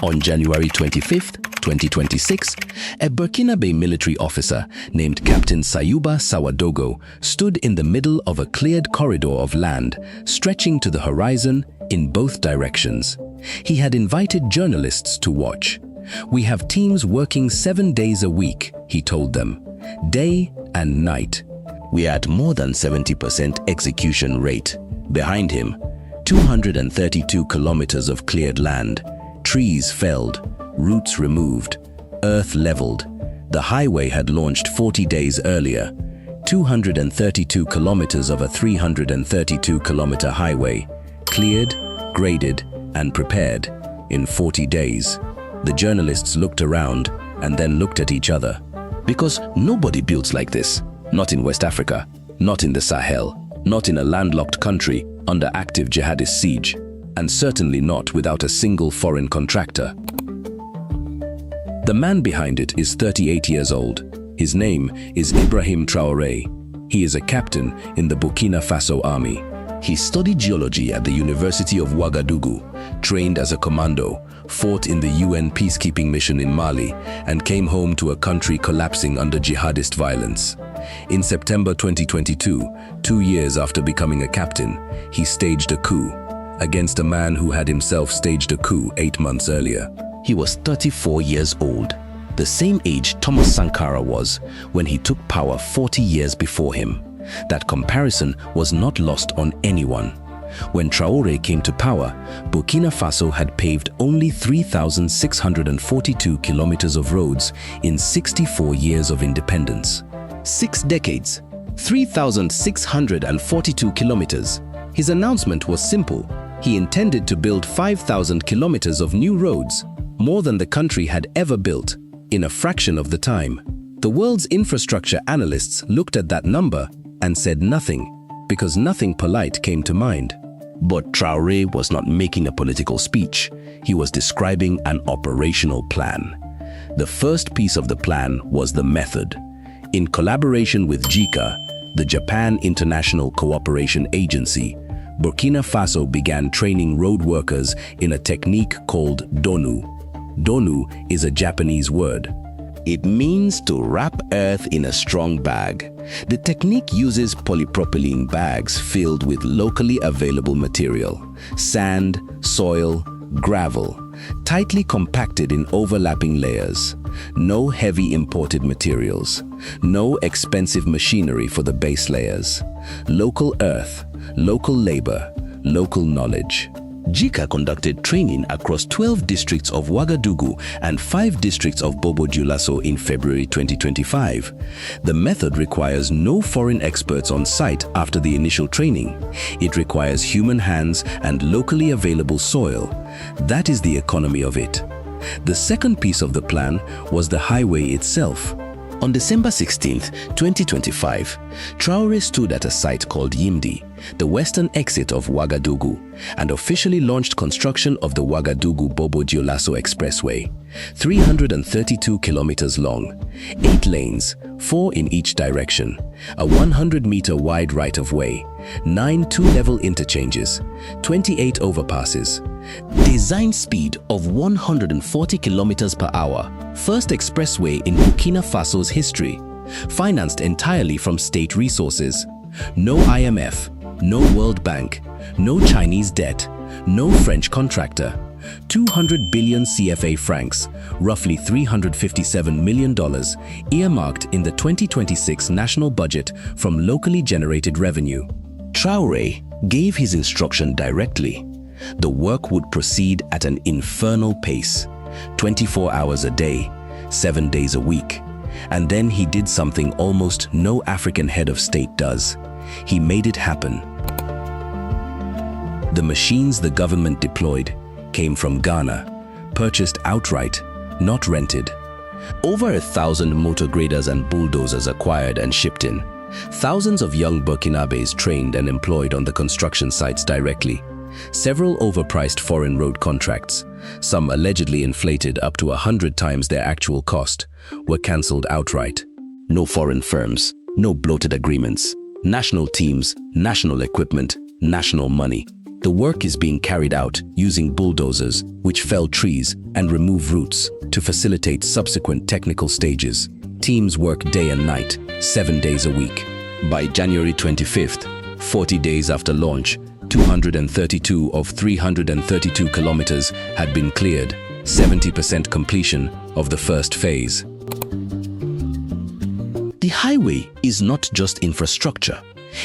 On January 25, 2026, a Burkina Faso military officer named Captain Sayuba Sawadogo stood in the middle of a cleared corridor of land stretching to the horizon in both directions. He had invited journalists to watch. "We have teams working 7 days a week," he told them, day and night. "We are at more than 70% execution rate." Behind him, 232 kilometers of cleared land, trees felled, roots removed, earth leveled. The highway had launched 40 days earlier. 232 kilometers of a 332-kilometer highway, cleared, graded, and prepared in 40 days. The journalists looked around and then looked at each other. Because nobody builds like this. Not in West Africa, not in the Sahel, not in a landlocked country under active jihadist siege, and certainly not without a single foreign contractor. The man behind it is 38 years old. His name is Ibrahim Traoré. He is a captain in the Burkina Faso army. He studied geology at the University of Ouagadougou, trained as a commando, fought in the UN peacekeeping mission in Mali, and came home to a country collapsing under jihadist violence. In September 2022, 2 years after becoming a captain, he staged a coup against a man who had himself staged a coup 8 months earlier. He was 34 years old, the same age Thomas Sankara was when he took power 40 years before him. That comparison was not lost on anyone. When Traoré came to power, Burkina Faso had paved only 3,642 kilometers of roads in 64 years of independence. 6 decades, 3,642 kilometers. His announcement was simple. He intended to build 5,000 kilometers of new roads, more than the country had ever built, in a fraction of the time. The world's infrastructure analysts looked at that number and said nothing, because nothing polite came to mind. But Traoré was not making a political speech. He was describing an operational plan. The first piece of the plan was the method. In collaboration with JICA, the Japan International Cooperation Agency, Burkina Faso began training road workers in a technique called Donou. Donou is a Japanese word. It means to wrap earth in a strong bag. The technique uses polypropylene bags filled with locally available material, sand, soil, gravel, tightly compacted in overlapping layers. No heavy imported materials, no expensive machinery for the base layers. Local earth, local labor, local knowledge. JICA conducted training across 12 districts of Ouagadougou and 5 districts of Bobo-Dioulasso in February 2025. The method requires no foreign experts on site after the initial training. It requires human hands and locally available soil. That is the economy of it. The second piece of the plan was the highway itself. On December 16, 2025, Traoré stood at a site called Yimdi, the western exit of Ouagadougou, and officially launched construction of the Ouagadougou Bobo-Dioulasso expressway, 332 kilometers long, 8 lanes, 4 in each direction, a 100-meter wide right-of-way, 9 two-level interchanges, 28 overpasses, design speed of 140 kilometers per hour, first expressway in Burkina Faso's history, financed entirely from state resources. No IMF, no World Bank, no Chinese debt, no French contractor. 200 billion CFA francs, roughly $357 million, earmarked in the 2026 national budget from locally generated revenue. Traoré gave his instruction directly. The work would proceed at an infernal pace, 24 hours a day, 7 days a week. And then he did something almost no African head of state does. He made it happen. The machines the government deployed came from Ghana, purchased outright, not rented. Over 1,000 motor graders and bulldozers acquired and shipped in. Thousands of young Burkinabés trained and employed on the construction sites directly. Several overpriced foreign road contracts, some allegedly inflated up to 100 times their actual cost, were cancelled outright. No foreign firms, no bloated agreements. National teams, national equipment, national money. The work is being carried out using bulldozers, which fell trees and remove roots to facilitate subsequent technical stages. Teams work day and night, 7 days a week. By January 25th, 40 days after launch, 232 of 332 kilometers had been cleared, 70% completion of the first phase. The highway is not just infrastructure.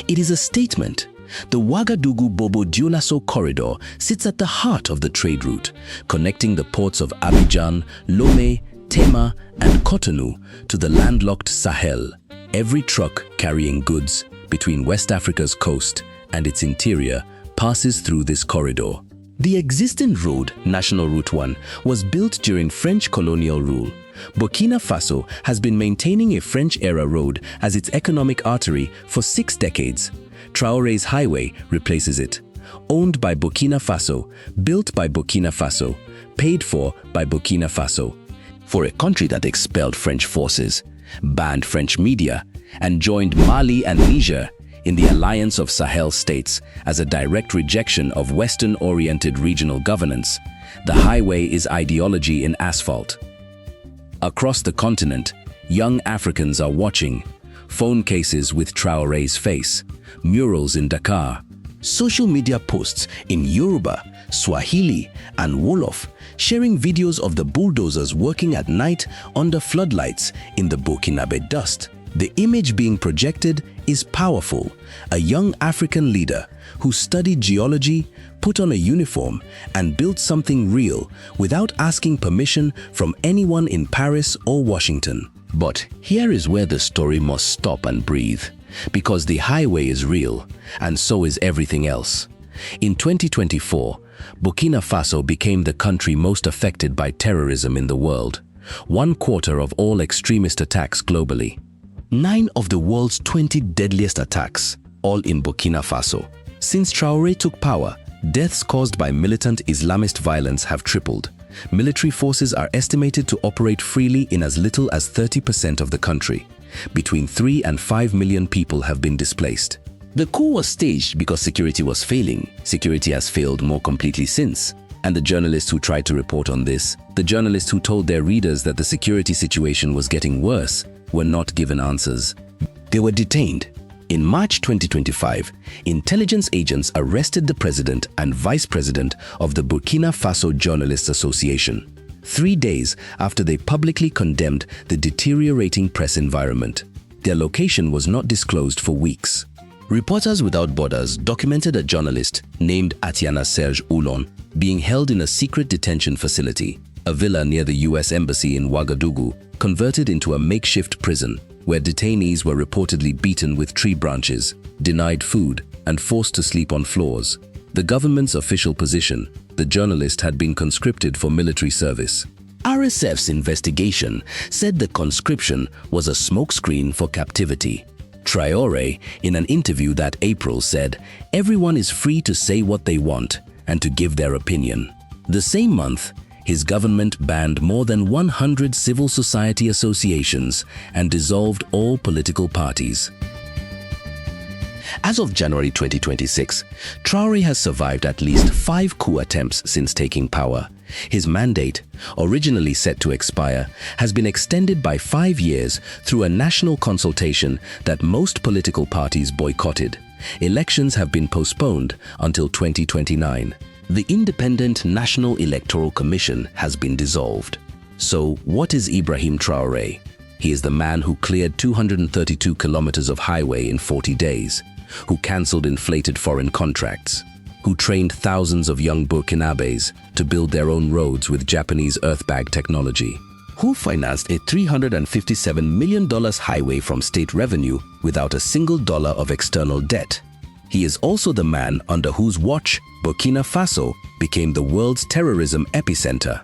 It is a statement. The Ouagadougou Bobo-Dioulasso corridor sits at the heart of the trade route, connecting the ports of Abidjan, Lomé, Tema, and Cotonou to the landlocked Sahel. Every truck carrying goods between West Africa's coast and its interior passes through this corridor. The existing road, National Route 1, was built during French colonial rule. Burkina Faso has been maintaining a French-era road as its economic artery for 6 decades. Traoré's highway replaces it. Owned by Burkina Faso, built by Burkina Faso, paid for by Burkina Faso. For a country that expelled French forces, banned French media, and joined Mali and Niger in the alliance of Sahel states as a direct rejection of Western-oriented regional governance, the highway is ideology in asphalt. Across the continent, young Africans are watching. Phone cases with Traoré's face, murals in Dakar, social media posts in Yoruba, Swahili, and Wolof, sharing videos of the bulldozers working at night under floodlights in the Burkinabe dust. The image being projected is powerful. A young African leader who studied geology, put on a uniform, and built something real without asking permission from anyone in Paris or Washington. But here is where the story must stop and breathe, because the highway is real, and so is everything else. In 2024, Burkina Faso became the country most affected by terrorism in the world, 1/4 of all extremist attacks globally. 9 of the world's 20 deadliest attacks, all in Burkina Faso. Since Traoré took power, deaths caused by militant Islamist violence have tripled. Military forces are estimated to operate freely in as little as 30% of the country. Between 3 and 5 million people have been displaced. The coup was staged because security was failing. Security has failed more completely since. And the journalists who tried to report on this, the journalists who told their readers that the security situation was getting worse, were not given answers. They were detained. In March 2025, intelligence agents arrested the president and vice president of the Burkina Faso Journalists Association, 3 days after they publicly condemned the deteriorating press environment. Their location was not disclosed for weeks. Reporters Without Borders documented a journalist named Atiana Serge Oulon being held in a secret detention facility, a villa near the US Embassy in Ouagadougou, converted into a makeshift prison where detainees were reportedly beaten with tree branches, denied food, and forced to sleep on floors. The government's official position, the journalist had been conscripted for military service. RSF's investigation said the conscription was a smokescreen for captivity. Traoré, in an interview that April, said, "Everyone is free to say what they want and to give their opinion." The same month, his government banned more than 100 civil society associations and dissolved all political parties. As of January 2026, Traoré has survived at least 5 coup attempts since taking power. His mandate, originally set to expire, has been extended by 5 years through a national consultation that most political parties boycotted. Elections have been postponed until 2029. The Independent National Electoral Commission has been dissolved. So, what is Ibrahim Traoré? He is the man who cleared 232 kilometers of highway in 40 days, who cancelled inflated foreign contracts, who trained thousands of young Burkinabes to build their own roads with Japanese earthbag technology, who financed a $357 million highway from state revenue without a single dollar of external debt. He is also the man under whose watch Burkina Faso became the world's terrorism epicenter,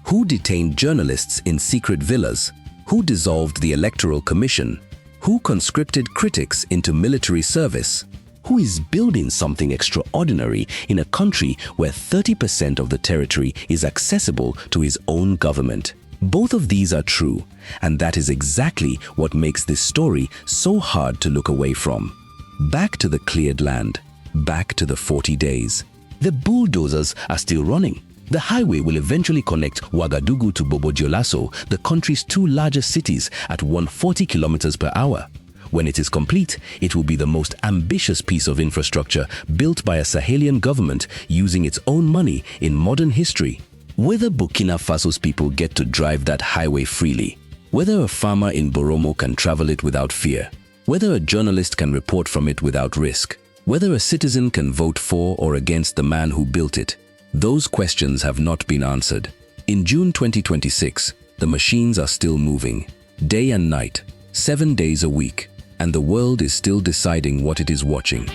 who detained journalists in secret villas, who dissolved the Electoral Commission, who conscripted critics into military service, who is building something extraordinary in a country where 30% of the territory is accessible to his own government. Both of these are true, and that is exactly what makes this story so hard to look away from. Back to the cleared land, back to the 40 days. The bulldozers are still running. The highway will eventually connect Ouagadougou to Bobo-Dioulasso, the country's two largest cities, at 140 kilometers per hour. When it is complete, it will be the most ambitious piece of infrastructure built by a Sahelian government using its own money in modern history. Whether Burkina Faso's people get to drive that highway freely, whether a farmer in Boromo can travel it without fear, whether a journalist can report from it without risk, whether a citizen can vote for or against the man who built it, those questions have not been answered. In June 2026, the machines are still moving, day and night, 7 days a week, and the world is still deciding what it is watching.